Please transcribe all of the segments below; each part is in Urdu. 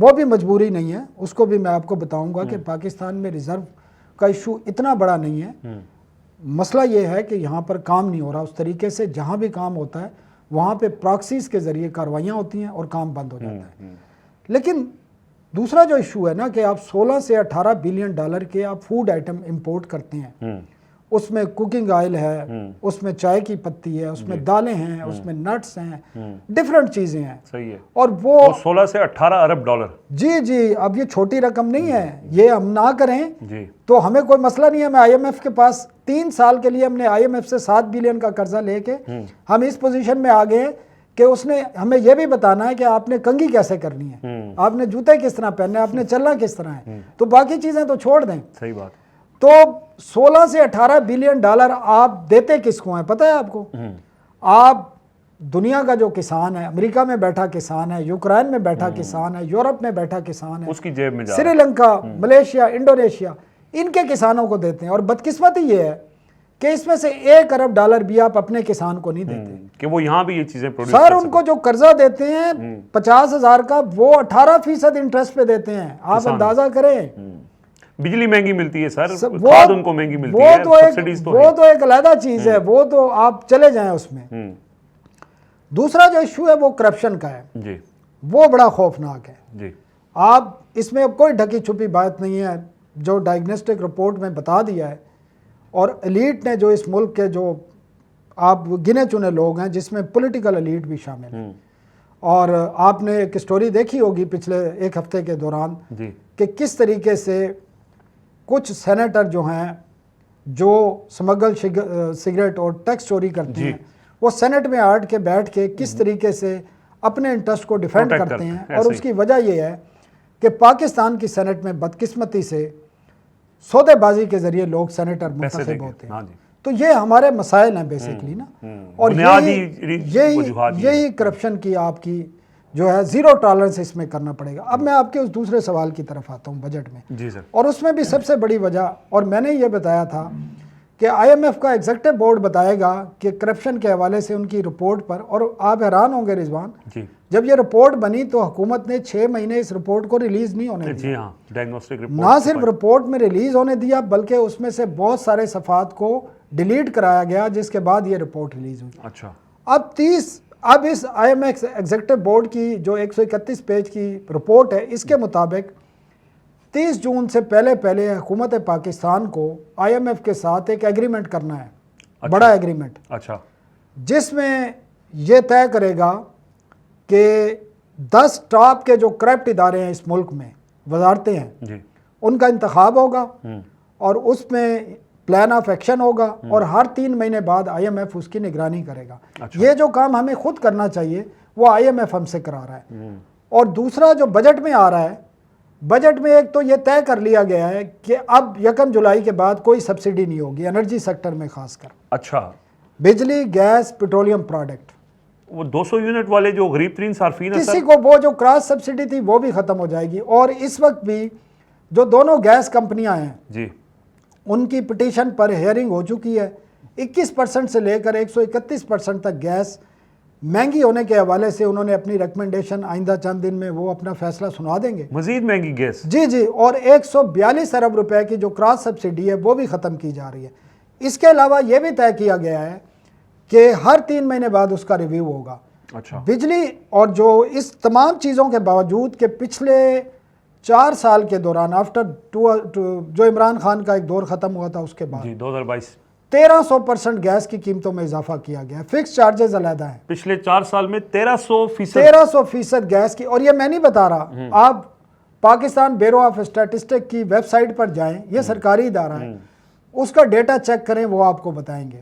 وہ بھی مجبوری نہیں ہے، اس کو بھی میں آپ کو بتاؤں گا کہ پاکستان میں ریزرو کا ایشو اتنا بڑا نہیں ہے. مسئلہ یہ ہے کہ یہاں پر کام نہیں ہو رہا اس طریقے سے. جہاں بھی کام ہوتا ہے وہاں پہ پراکسیز کے ذریعے کاروائیاں ہوتی ہیں اور کام بند ہو جاتا ہے. لیکن دوسرا جو ایشو ہے نا کہ آپ 16 سے 18 بلین ڈالر کے آپ فوڈ آئٹم امپورٹ کرتے ہیں، اس میں کوکنگ آئل ہے، اس میں چائے کی پتی ہے، اس میں دالیں ہیں، اس میں نٹس ہیں، ڈیفرنٹ چیزیں ہیں. صحیح ہے. اور وہ 16 سے 18 ارب ڈالر. جی اب یہ چھوٹی رقم نہیں ہے. یہ ہم نہ کریں جی تو ہمیں کوئی مسئلہ نہیں ہے. میں آئی ایم ایف کے پاس 3 سال کے لیے ہم نے آئی ایم ایف سے 7 بلین کا قرضہ لے کے ہم اس پوزیشن میں آ گئے ہیں کہ اس نے ہمیں یہ بھی بتانا ہے کہ آپ نے کنگھی کیسے کرنی ہے، آپ نے جوتے کس طرح پہننے ہیں، آپ نے چلنا کس طرح ہے. تو باقی چیزیں تو چھوڑ دیں. صحیح بات. تو 16 سے 18 بلین ڈالر آپ دیتے کس کو ہیں پتہ ہے آپ کو؟ آپ دنیا کا جو کسان ہے، امریکہ میں بیٹھا کسان ہے، یوکرین میں بیٹھا کسان ہے، یورپ میں بیٹھا کسان ہے، اس کی جیب میں جا سری لنکا، ملیشیا، انڈونیشیا، ان کے کسانوں کو دیتے ہیں. اور بدقسمتی یہ ہے کہ اس میں سے 1 ارب ڈالر بھی آپ اپنے کسان کو نہیں دیتے کہ وہ یہاں بھی یہ چیزیں پروڈیوس سر. ان کو جو قرضہ دیتے ہیں 50,000 کا، وہ 18% انٹرسٹ پہ دیتے ہیں. آپ اندازہ کریں. بجلی مہنگی ملتی ہے سر، کھاد ان کو مہنگی ملتی ہے، سبسڈیز تو وہ تو ایک علیحدہ چیز ہے، وہ تو آپ چلے جائیں اس میں. دوسرا جو ایشو ہے وہ کرپشن کا ہے. جی وہ بڑا خوفناک ہے. جی آپ اس میں اب کوئی ڈھکی چھپی بات نہیں ہے. جو ڈائگنوسٹک رپورٹ میں بتا دیا ہے، اور ایلیٹ نے جو اس ملک کے جو آپ گنے چنے لوگ ہیں جس میں پولیٹیکل ایلیٹ بھی شامل ہیں، اور آپ نے ایک سٹوری دیکھی ہوگی پچھلے 1 ہفتے کے دوران جی کہ کس طریقے سے کچھ سینیٹر جو ہیں جو سمگل سگریٹ اور ٹیکس چوری کرتے ہیں، وہ سینٹ میں بیٹھ کے کس طریقے سے اپنے انٹرسٹ کو ڈیفینڈ کرتے ہیں. اور اس کی وجہ یہ ہے کہ پاکستان کی سینٹ میں بدقسمتی سے سودے بازی کے ذریعے لوگ سینیٹر منتخب ہوتے ہیں. تو یہ ہمارے مسائل ہیں بیسیکلی نا. اور یہی کرپشن کی آپ کی جو ہے زیرو ٹالرنس اس میں کرنا پڑے گا. اب میں آپ کے اس دوسرے سوال کی طرف آتا ہوں بجٹ میں. جی سر. اور اس میں بھی سب سے بڑی وجہ، اور میں نے یہ بتایا تھا کہ آئی ایم ایف کا ایگزیکٹو بورڈ بتائے گا کہ کرپشن کے حوالے سے ان کی رپورٹ پر، اور آپ حیران ہوں گے رضوان، جب یہ رپورٹ بنی تو حکومت نے 6 مہینے اس رپورٹ کو ریلیز نہیں ہونے دیا. جی ہاں، ڈائگنوسٹک رپورٹ نہ صرف رپورٹ میں ریلیز ہونے دیا بلکہ اس میں سے بہت سارے صفحات کو ڈیلیٹ کرایا گیا، جس کے بعد یہ رپورٹ ریلیز ہوئی. اچھا. اب اس I M F executive board کی جو 131 پیج کی رپورٹ ہے، اس کے مطابق 30 جون سے پہلے حکومت پاکستان کو آئی ایم ایف کے ساتھ ایک ایگریمنٹ کرنا ہے، بڑا ایگریمنٹ. اچھا. جس میں یہ طے کرے گا کہ 10 ٹاپ کے جو کرپٹ ادارے ہیں اس ملک میں، وزارتیں ہیں، ان کا انتخاب ہوگا، اور اس میں پلان آف ایکشن ہوگا، اور ہر 3 مہینے بعد آئی ایم ایف اس کی نگرانی کرے گا. یہ جو کام ہمیں خود کرنا چاہیے وہ آئی ایم ایف ہم سے کرا رہا ہے. اور دوسرا جو بجٹ میں آ رہا ہے، بجٹ میں ایک تو یہ طے کر لیا گیا ہے کہ اب 1 جولائی کے بعد کوئی سبسڈی نہیں ہوگی انرجی سیکٹر میں، خاص کر اچھا بجلی، گیس، پیٹرولیم پروڈکٹ. وہ 200 یونٹ والے جو غریب ترین صارفین ہیں، کسی کو وہ جو کراس سبسڈی تھی وہ بھی ختم ہو جائے گی. اور اس وقت بھی جو دونوں گیس کمپنیاں ہیں جی ان کی پٹیشن پر ہیئرنگ ہو چکی ہے. 21% سے لے کر 131% تک گیس مہنگی ہونے کے حوالے سے انہوں نے اپنی ریکمنڈیشن آئندہ چند دن میں وہ اپنا فیصلہ سنا دیں گے. مزید مہنگی گیس؟ جی. اور 142 ارب روپے کی جو کراس سبسڈی ہے وہ بھی ختم کی جا رہی ہے. اس کے علاوہ یہ بھی طے کیا گیا ہے کہ ہر 3 مہینے بعد اس کا ریویو ہوگا. اچھا. بجلی اور جو اس تمام چیزوں کے باوجود کہ پچھلے 4 سال کے دوران آفٹر جو عمران خان کا ایک دور ختم ہوا تھا اس کے بعد 2022 1300% گیس کی قیمتوں میں اضافہ کیا گیا. فکس چارجز علیحدہ ہیں. پچھلے 4 سال میں 1300% 1300% گیس کی. اور یہ میں نہیں بتا رہا، آپ پاکستان بیورو آف اسٹیٹسٹک کی ویب سائٹ پر جائیں، یہ سرکاری ادارہ ہے، اس کا ڈیٹا چیک کریں، وہ آپ کو بتائیں گے.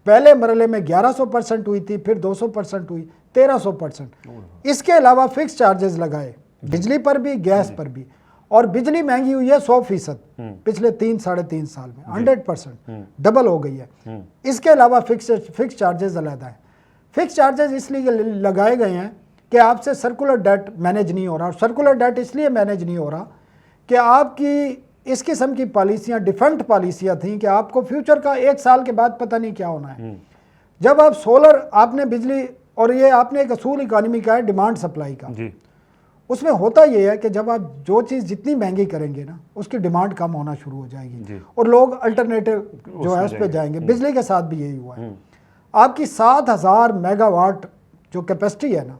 پہلے مرحلے میں 1100% ہوئی تھی، پھر 200% ہوئی، 1300%. اس کے علاوہ فکس چارجز لگائے بجلی پر بھی، گیس پر بھی. اور بجلی مہنگی ہوئی ہے 100% پچھلے 3-3.5 سال میں، 100% ڈبل ہو گئی ہے. اس کے علاوہ فکس چارجز علیحدہ ہیں. فکس چارجز اس لیے لگائے گئے ہیں کہ آپ سے سرکولر ڈیٹ مینیج نہیں ہو رہا. اور سرکولر ڈیٹ اس لیے مینیج نہیں ہو رہا کہ آپ کی اس قسم کی پالیسیاں ڈیفنٹ پالیسیاں تھیں کہ آپ کو فیوچر کا 1 سال کے بعد پتہ نہیں کیا ہونا ہے. جب آپ سولر، آپ نے بجلی، اور یہ آپ نے ایک اصول اکانومی کا ہے ڈیمانڈ سپلائی کا، اس میں ہوتا یہ ہے کہ جب آپ جو چیز جتنی مہنگی کریں گے نا اس کی ڈیمانڈ کم ہونا شروع ہو جائے گی اور لوگ الٹرنیٹو جو ہے اس پہ جائیں گے. بجلی کے ساتھ بھی یہی ہوا ہے. آپ کی 7,000 میگا واٹ جو کیپیسٹی ہے نا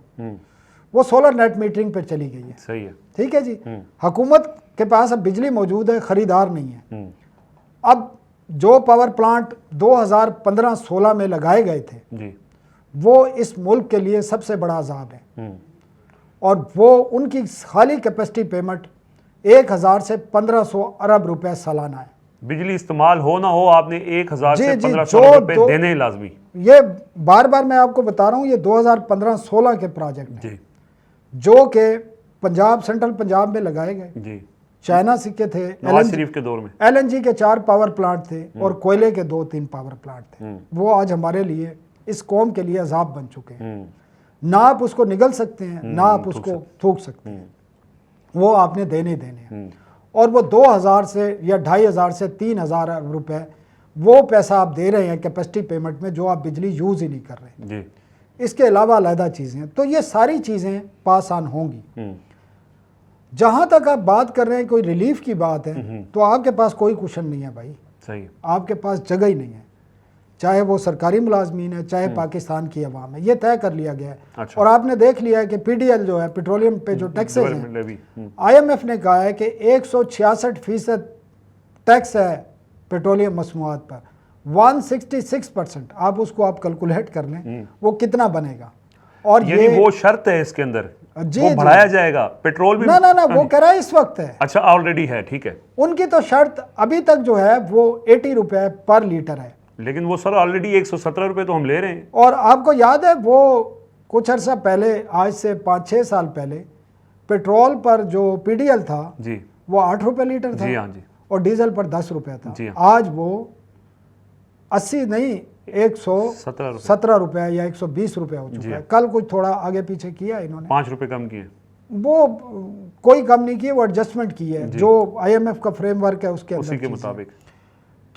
وہ سولر نیٹ میٹرنگ پہ چلی گئی ہے. صحیح ہے. ٹھیک ہے جی. حکومت کے پاس اب بجلی موجود ہے, خریدار نہیں ہے. اب جو پاور پلانٹ 2015-16 میں لگائے گئے تھے وہ اس ملک کے لیے سب سے بڑا عذاب ہے, اور وہ ان کی خالی کیپیسٹی پیمنٹ 1,000 سے 1,500 ارب روپے سالانہ ہے. بجلی استعمال ہو نہ ہو آپ نے 1,000 سے 1,500 روپے دینے ہی لازمی. یہ بار بار میں آپ کو بتا رہا ہوں, یہ 2015-16 کے پروجیکٹ ہیں جو کہ پنجاب, سینٹرل پنجاب میں لگائے گئے. چائنا کے تھے, نواز شریف کے دور میں ایل این جی کے 4 پاور پلانٹ تھے اور کوئلے کے 2-3 پاور پلانٹ تھے. وہ آج ہمارے لیے, اس قوم کے لیے عذاب بن چکے ہیں. نہ آپ اس کو نگل سکتے ہیں, نہ آپ اس کو تھوک سکتے ہیں. وہ آپ نے دینے ہیں, اور وہ 2,000 سے یا 2,500 سے 3,000 روپے وہ پیسہ آپ دے رہے ہیں کیپیسٹی پیمنٹ میں, جو آپ بجلی یوز ہی نہیں کر رہے. اس کے علاوہ علیحدہ چیزیں ہیں. تو یہ ساری چیزیں پاس آن ہوں گی. جہاں تک آپ بات کر رہے ہیں کوئی ریلیف کی بات ہے, تو آپ کے پاس کوئی کوشن نہیں ہے بھائی. صحیح. آپ کے پاس جگہ ہی نہیں ہے, چاہے وہ سرکاری ملازمین ہے, چاہے پاکستان کی عوام ہے. یہ طے کر لیا گیا ہے. اور آپ نے دیکھ لیا ہے کہ پی ڈی ایل جو ہے, پیٹرولیم پہ جو ٹیکسز ہیں, آئی ایم ایف نے کہا ہے کہ 166% ٹیکس ہے پیٹرولیم مصنوعات پر. 166%. آپ اس کو آپ کیلکولیٹ کر لیں وہ کتنا بنے گا. اور یہ وہ شرط ہے اس کے اندر وہ بڑھایا جائے گا پیٹرول بھی. نہ وہ کہہ رہا ہے اس وقت ہے. اچھا آلریڈی ہے. ٹھیک ہے. ان کی تو شرط ابھی تک جو ہے وہ 80 روپے پر لیٹر ہے. لیکن وہ سر آلریڈی 117 روپے تو ہم لے رہے ہیں. اور آپ کو یاد ہے وہ کچھ عرصہ پہلے, آج سے 5-6 سال پہلے, پیٹرول پر جو پی ڈی ایل تھا وہ 8 روپے لیٹر تھا. اور ڈیزل پر 10 روپے تھا. آج وہ 80 نہیں 117 روپے یا 120 روپے ہو چکا ہے. کل کچھ تھوڑا آگے پیچھے کیا انہوں نے, 5 روپے کم کیے. وہ کوئی کم نہیں کیے, وہ ایڈجسٹمنٹ کی ہے جو آئی ایم ایف کا فریم ورک ہے اس کے اسی کے مطابق.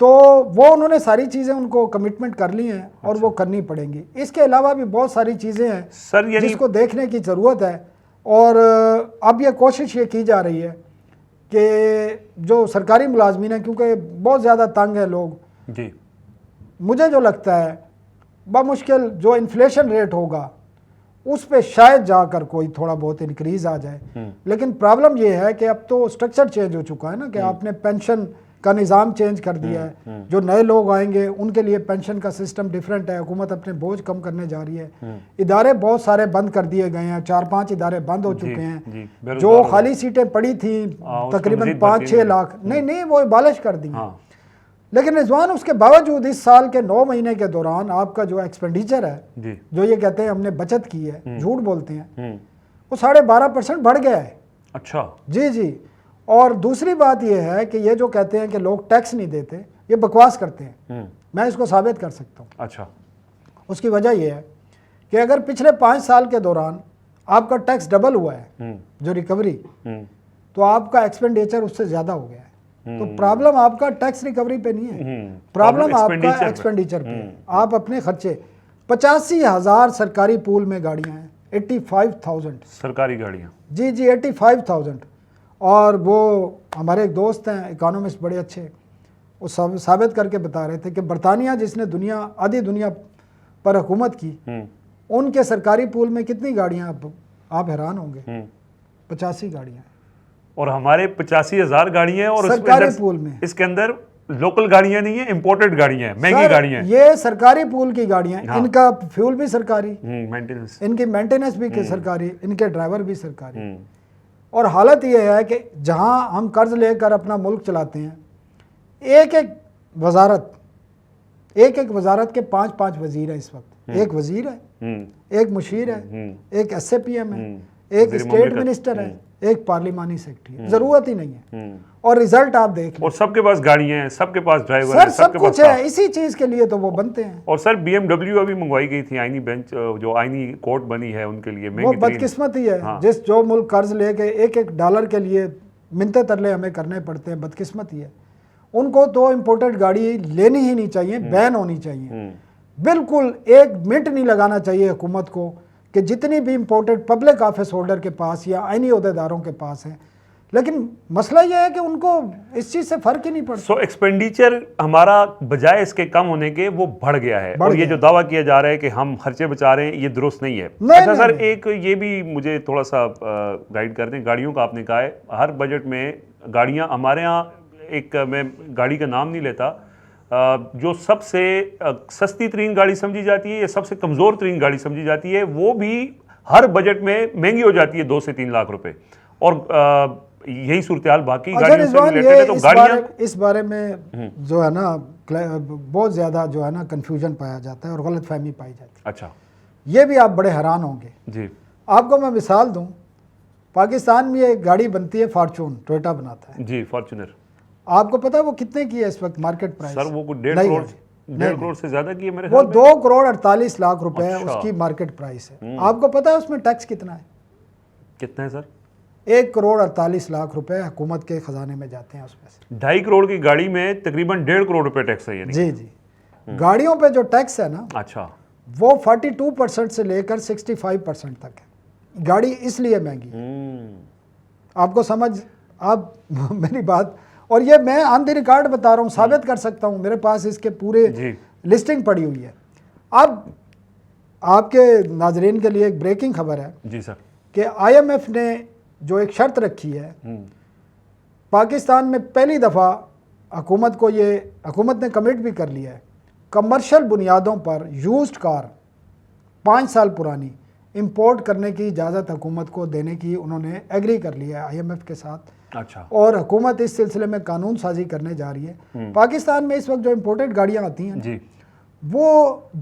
تو وہ انہوں نے ساری چیزیں ان کو کمٹمنٹ کر لی ہیں اور وہ کرنی پڑیں گی. اس کے علاوہ بھی بہت ساری چیزیں ہیں سر جس کو دیکھنے کی ضرورت ہے. اور اب یہ کوشش یہ کی جا رہی ہے کہ جو سرکاری ملازمین ہیں, کیونکہ بہت زیادہ تنگ ہیں لوگ, مجھے جو لگتا ہے بمشکل جو انفلیشن ریٹ ہوگا اس پہ شاید جا کر کوئی تھوڑا بہت انکریز آ جائے. لیکن پرابلم یہ ہے کہ اب تو سٹرکچر چینج ہو چکا ہے نا, کہ آپ نے پینشن کا نظام چینج کر دیا ہے. جو نئے لوگ آئیں گے ان کے لیے پینشن کا سسٹم ڈیفرنٹ ہے. حکومت اپنے بوجھ کم کرنے جا رہی ہے. ادارے بہت سارے بند کر دیے گئے ہیں, 4-5 ادارے بند ہو چکے ہیں. جو خالی سیٹیں پڑی تھیں تقریباً 5-6 لاکھ, نہیں وہ ابالش کر دی. لیکن رضوان اس کے باوجود اس سال کے 9 مہینے کے دوران آپ کا جو ایکسپینڈیچر ہے, جو یہ کہتے ہیں ہم نے بچت کی ہے, جھوٹ بولتے ہیں, وہ 12.5% بڑھ گیا ہے. اچھا. جی. اور دوسری بات یہ ہے کہ یہ جو کہتے ہیں کہ لوگ ٹیکس نہیں دیتے, یہ بکواس کرتے ہیں. میں اس کو ثابت کر سکتا ہوں. اچھا. اس کی وجہ یہ ہے کہ اگر پچھلے 5 سال کے دوران آپ کا ٹیکس ڈبل ہوا ہے, جو ریکوری, تو آپ کا ایکسپینڈیچر اس سے زیادہ ہو گیا ہے. تو پرابلم آپ کا ٹیکس ریکوری پہ نہیں ہے, پرابلم آپ کا ایکسپینڈیچر پہ. آپ اپنے خرچے 85,000 سرکاری پول میں گاڑیاں ہیں, 85,000 سرکاری گاڑیاں. جی 85,000. اور وہ ہمارے ایک دوست ہیں اکانومسٹ بڑے اچھے, وہ ثابت کر کے بتا رہے تھے کہ برطانیہ جس نے آدھی دنیا پر حکومت کی, ان کے سرکاری پول میں کتنی گاڑیاں, آپ حیران ہوں گے, 85 گاڑیاں. اور ہمارے 85,000 گاڑیاں ہیں, اور سرکاری پول میں اس کے اندر لوکل گاڑیاں نہیں ہیں, امپورٹڈ گاڑیاں ہیں, مہنگی گاڑیاں ہیں. یہ سرکاری پول کی گاڑیاں ہیں. ان کا فیول بھی سرکاری, ان کی مینٹیننس بھی سرکاری, ان کے ڈرائیور بھی سرکاری. اور حالت یہ ہے کہ جہاں ہم قرض لے کر اپنا ملک چلاتے ہیں, ایک ایک وزارت کے 5 وزیر ہیں اس وقت. ایک وزیر ہے, ایک مشیر ہے, ایک ایس اے پی ایم ہے, ایک اسٹیٹ منسٹر ہے, ایک پارلیمانی سیکرٹری ہے. ضرورت ہی نہیں ہے. اور ریزلٹ آپ دیکھ لیں, اور سب کے پاس گاڑیاں ہیں, سب کے پاس ڈرائیور ہیں, سب کچھ ہے. اسی چیز کے لیے تو وہ بنتے ہیں. اور سر BMW ابھی منگوائی گئی تھی, آئینی بینچ جو آئینی کورٹ بنی ہے ان کے لیے. وہ بدقسمتی ہے. جو ملک قرض لے کے $1 کے لیے منتے ترلے ہمیں کرنے پڑتے ہیں, بدقسمتی ہے. ان کو تو امپورٹڈ گاڑی لینی ہی نہیں چاہیے, بین ہونی چاہیے. بالکل 1 منٹ نہیں لگانا چاہیے حکومت کو کہ جتنی بھی امپورٹڈ پبلک آفس ہولڈر کے پاس یا آئینی عہدیداروں کے پاس ہیں، لیکن مسئلہ یہ ہے کہ ان کو اس چیز سے فرق ہی نہیں پڑتا. سو ایکسپینڈیچر ہمارا بجائے اس کے کم ہونے کے وہ بڑھ گیا ہے، اور یہ جو دعویٰ کیا جا رہا ہے کہ ہم خرچے بچا رہے ہیں، یہ درست نہیں ہے. اچھا سر، ایک یہ بھی مجھے تھوڑا سا گائیڈ کر دیں. گاڑیوں کا آپ نے کہا ہے ہر بجٹ میں گاڑیاں، ہمارے ہاں ایک، میں گاڑی کا نام نہیں لیتا، جو سب سے سستی ترین گاڑی سمجھی جاتی ہے یا سب سے کمزور ترین گاڑی سمجھی جاتی ہے، وہ بھی ہر بجٹ میں مہنگی ہو جاتی ہے 2 سے 3 لاکھ روپے. اور یہی صورتحال باقی گاڑیوں سے ریلیٹڈ ہے. تو گاڑیاں اس بارے میں جو ہے نا بہت زیادہ جو ہے نا کنفیوژن پایا جاتا ہے اور غلط فہمی پائی جاتی ہے. اچھا، یہ بھی آپ بڑے حیران ہوں گے. جی، آپ کو میں مثال دوں، پاکستان میں ایک گاڑی بنتی ہے فارچون، ٹویوٹا بناتا ہے. جی، فارچونر. آپ کو پتا ہے وہ کتنے کی ہے اس وقت مارکیٹ پرائس؟ سر وہ 1.5 کروڑ سے زیادہ کی ہے میرے وہ خیال میں. 2 کروڑ 48 لاکھ روپے ہے اس کی مارکیٹ پرائس ہے. آپ کو پتا ہے اس میں ٹیکس کتنا ہے؟ کتنا ہے سر؟ 1 کروڑ 48 لاکھ روپے حکومت کے خزانے میں جاتے ہیں اس میں سے. 2.5 کروڑ کی گاڑی میں تقریباً 1.5 کروڑ روپے ٹیکس ہے. یعنی جی جی، گاڑیوں پہ جو ٹیکس ہے نا، اچھا، وہ 42% سے لے کر 65% تک ہے. گاڑی اس لیے مہنگی ہے. آپ کو سمجھ، آپ میری بات، اور یہ میں آن دی ریکارڈ بتا رہا ہوں، ثابت کر سکتا ہوں، میرے پاس اس کے پورے لسٹنگ پڑی ہوئی ہے. اب آپ کے ناظرین کے لیے ایک بریکنگ خبر ہے. جی سر. کہ آئی ایم ایف نے جو ایک شرط رکھی ہے، پاکستان میں پہلی دفعہ حکومت نے کمٹ بھی کر لیا ہے، کمرشل بنیادوں پر یوزڈ کار 5 سال پرانی امپورٹ کرنے کی اجازت حکومت کو دینے کی انہوں نے ایگری کر لیا ہے آئی ایم ایف کے ساتھ. اچھا. اور حکومت اس سلسلے میں قانون سازی کرنے جا رہی ہے. پاکستان میں اس وقت جو امپورٹڈ گاڑیاں آتی ہیں جی، وہ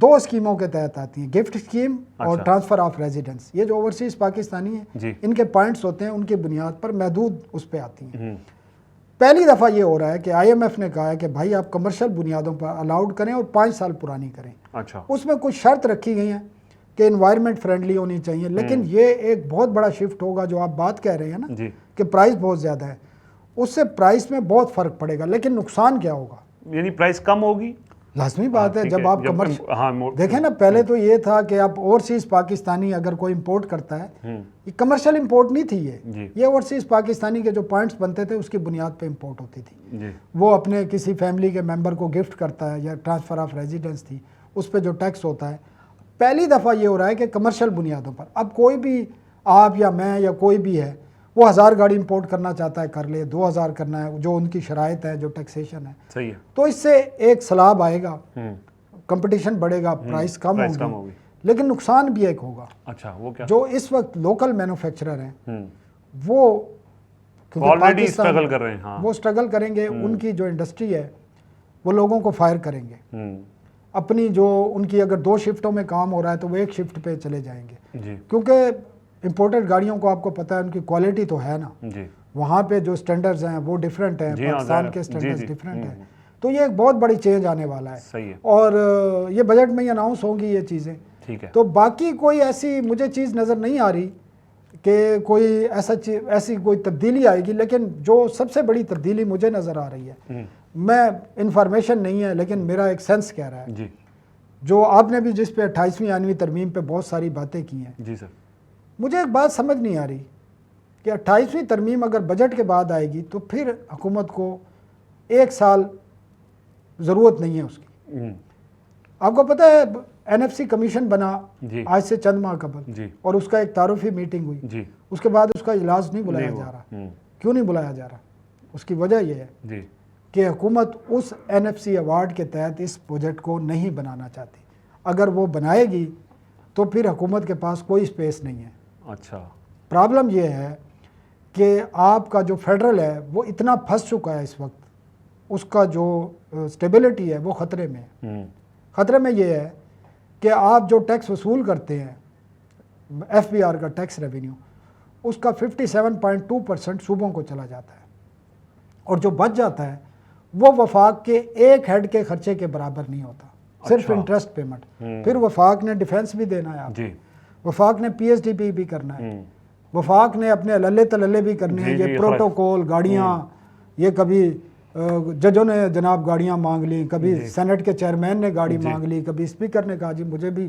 2 اسکیموں کے تحت آتی ہیں، گفٹ اسکیم اور ٹرانسفر آف ریزیڈنس. یہ جو اوورسیز پاکستانی ہیں، ان کے پوائنٹس ہوتے ہیں، ان کی بنیاد پر محدود اس پہ آتی ہیں. پہلی دفعہ یہ ہو رہا ہے کہ آئی ایم ایف نے کہا ہے کہ بھائی آپ کمرشل بنیادوں پر الاؤڈ کریں اور 5 سال پرانی کریں. اچھا. اس میں کچھ شرط رکھی گئی ہیں کہ انوائرمنٹ فرینڈلی ہونی چاہیے، لیکن یہ ایک بہت بڑا شفٹ ہوگا جو آپ بات کہہ رہے ہیں نا کہ پرائس بہت زیادہ ہے. اس سے پرائس میں بہت فرق پڑے گا، لیکن نقصان کیا ہوگا؟ یعنی پرائس کم ہوگی. لازمی بات ہے. جب آپ دیکھیں نا، پہلے تو یہ تھا کہ آپ اوورسیز پاکستانی اگر کوئی امپورٹ کرتا ہے، یہ کمرشل امپورٹ نہیں تھی، یہ اوورسیز پاکستانی کے جو پوائنٹس بنتے تھے اس کی بنیاد پہ امپورٹ ہوتی تھی. وہ اپنے کسی فیملی کے ممبر کو گفٹ کرتا ہے، یا ٹرانسفر آف ریزیڈنس تھی، اس پہ جو ٹیکس ہوتا ہے. پہلی دفعہ یہ ہو رہا ہے کہ کمرشل بنیادوں پر اب کوئی بھی، آپ یا میں یا کوئی بھی ہے، وہ 1000 گاڑی امپورٹ کرنا چاہتا ہے کر لے، 2000 کرنا ہے، جو ان کی شرائط ہے، جو ٹیکسیشن ہے. صحیح ہے. تو اس سے ایک سلاب آئے گا، کمپٹیشن بڑھے گا، پرائس کم ہوگی. لیکن نقصان بھی ایک ہوگا. اچھا، وہ کیا؟ جو اس وقت لوکل مینوفیکچرر ہیں وہ آلریڈی اسٹرگل کر رہے ہیں، وہ اسٹرگل کریں گے. ان کی جو انڈسٹری ہے وہ لوگوں کو فائر کریں گے. اپنی جو ان کی اگر 2 شفٹوں میں کام ہو رہا ہے تو وہ 1 شفٹ پہ چلے جائیں گے. کیونکہ امپورٹڈ گاڑیوں کو آپ کو پتہ ہے ان کی کوالٹی تو ہے نا، وہاں پہ جو سٹینڈرز ہیں وہ ڈیفرنٹ ہیں، پاکستان کے سٹینڈرز ڈیفرنٹ ہیں. تو یہ ایک بہت بڑی چینج آنے والا ہے. اور یہ بجٹ میں ہی اناؤنس ہوں گی یہ چیزیں. تو باقی کوئی ایسی مجھے چیز نظر نہیں آ رہی کہ کوئی ایسی کوئی تبدیلی آئے گی. لیکن جو سب سے بڑی تبدیلی مجھے نظر آ رہی ہے، میں انفارمیشن نہیں ہے لیکن میرا ایک سینس کہہ رہا ہے، جو آپ نے بھی جس پہ 28ویں آئینوی ترمیم پہ بہت ساری باتیں کی ہیں. جی سر. مجھے ایک بات سمجھ نہیں آ رہی کہ 28ویں ترمیم اگر بجٹ کے بعد آئے گی تو پھر حکومت کو 1 سال ضرورت نہیں ہے اس کی. آپ کو پتہ ہے این ایف سی کمیشن بنا آج سے چند ماہ قبل، اور اس کا ایک تعارفی میٹنگ ہوئی. اس کے بعد اس کا اجلاس نہیں بلایا جا رہا. کیوں نہیں بلایا جا رہا؟ اس کی وجہ یہ ہے کہ حکومت اس این ایف سی ایوارڈ کے تحت اس بجٹ کو نہیں بنانا چاہتی. اگر وہ بنائے گی تو پھر حکومت کے پاس کوئی سپیس نہیں ہے. اچھا. پرابلم یہ ہے کہ آپ کا جو فیڈرل ہے وہ اتنا پھنس چکا ہے اس وقت، اس کا جو سٹیبلٹی ہے وہ خطرے میں ہے. خطرے میں یہ ہے کہ آپ جو ٹیکس وصول کرتے ہیں، ایف بی آر کا ٹیکس ریونیو، اس کا 57.2% صوبوں کو چلا جاتا ہے، اور جو بچ جاتا ہے وہ وفاق کے ایک ہیڈ کے خرچے کے برابر نہیں ہوتا، صرف انٹرسٹ پیمنٹ. پھر وفاق نے ڈیفینس بھی دینا ہے آپ، وفاق نے پی ایس ڈی پی بھی کرنا ہے، وفاق نے اپنے للے تللے بھی کرنے ہیں. یہ پروٹوکول گاڑیاں، یہ کبھی ججوں نے جناب گاڑیاں مانگ لی، کبھی سینٹ کے چیئرمین نے گاڑی مانگ لی، کبھی اسپیکر نے کہا جی مجھے بھی